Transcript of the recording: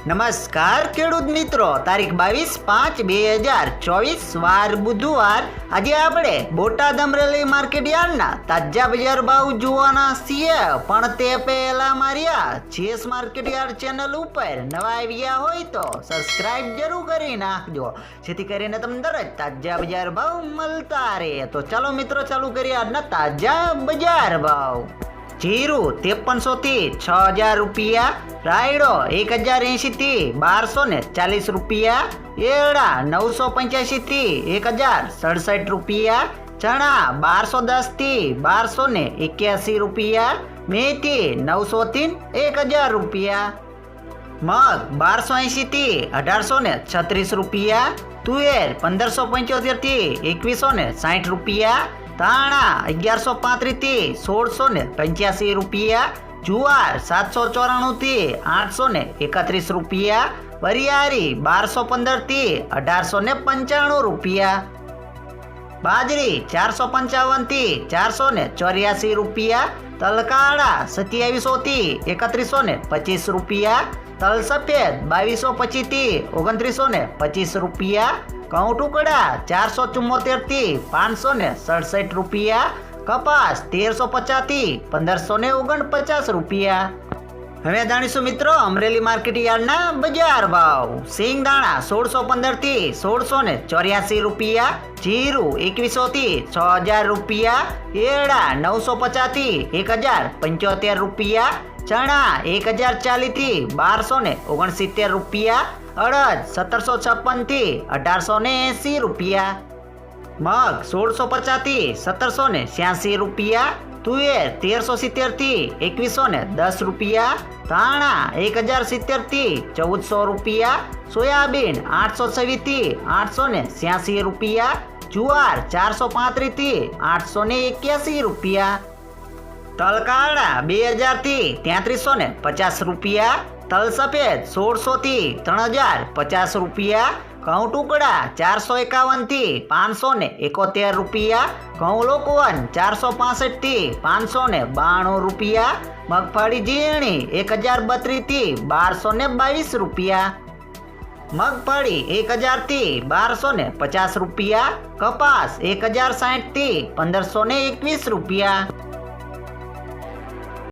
નમસ્કાર ખેડૂત મિત્રો, તારીખ 22/5/2024 વાર બુધવાર. આજે આપણે બોટાદ અમરેલી માર્કેટ યાર્ડના તાજા બજાર ભાવ જોવાના છીએ. પણ તે પહેલા મારી આ જેસ માર્કેટ યાર્ડ ચેનલ ઉપર નવા આવ્યા હોય તો સબસ્ક્રાઇબ જરૂર કરી નાખજો, જેથી કરીને તમને દરરોજ તાજા બજાર ભાવ મળતા રહે. તો ચાલો મિત્રો, ચાલુ કરીએ આજના તાજા બજાર ભાવ. જીરું 5300 થી 6000 રૂપિયા, રાયડો 1080 થી 1240 રૂપિયા, એરડા 985 થી 1067 રૂપિયા, ચણા 1210 થી 1281 રૂપિયા, મેથી 900 થી 1000 રૂપિયા, મગ 1280 થી 1836 રૂપિયા, તુવેર 1575 થી 2160 રૂપિયા, ધાણા 1135 થી 1685 રૂપિયા, જુવાર 794 થી 831 રૂપિયા, વરિયાળી 1215 થી 1895 રૂપિયા, બાજરી 455 થી 484 રૂપિયા, તલકાળા 2700 થી 3125 રૂપિયા, તલ સફેદ 2225 થી 2925 રૂપિયા, ઘઉં ટુકડા 474 થી 567 રૂપિયા, કપાસ 1350 થી 1549 રૂપિયા. હવે જાણીશું મિત્રો અમરેલી માર્કેટ યાર્ડના બજાર ભાવ. સિંગદાણા 1615 થી 1684 રૂપિયા, જીરું 2100 થી 6000 રૂપિયા, એરડા 950 થી 1075 રૂપિયા, ચણા 1040 થી 1269 રૂપિયા, અડદ 1756 થી 1880 રૂપિયા, મગ 1650 થી 1786 રૂપિયા, તુવેર 1370 થી 2110 રૂપિયા, ધાણા 1070 થી 1400 રૂપિયા, સોયાબીન 826 થી 886 રૂપિયા, જુવાર 435 થી 881 રૂપિયા, તલકાળા 2000 થી 3350 રૂપિયા, તલ સફેદ 1600 થી 3050 રૂપિયા, ઘઉં ટુકડા 451 થી 571 રૂપિયા, ઘઉં લોકવન 465 થી 592 રૂપિયા, મગફળી ઝીણી 1032 થી 1222 રૂપિયા, મગફળી 1000 થી 1250 રૂપિયા, કપાસ 1060 થી 1521 રૂપિયા.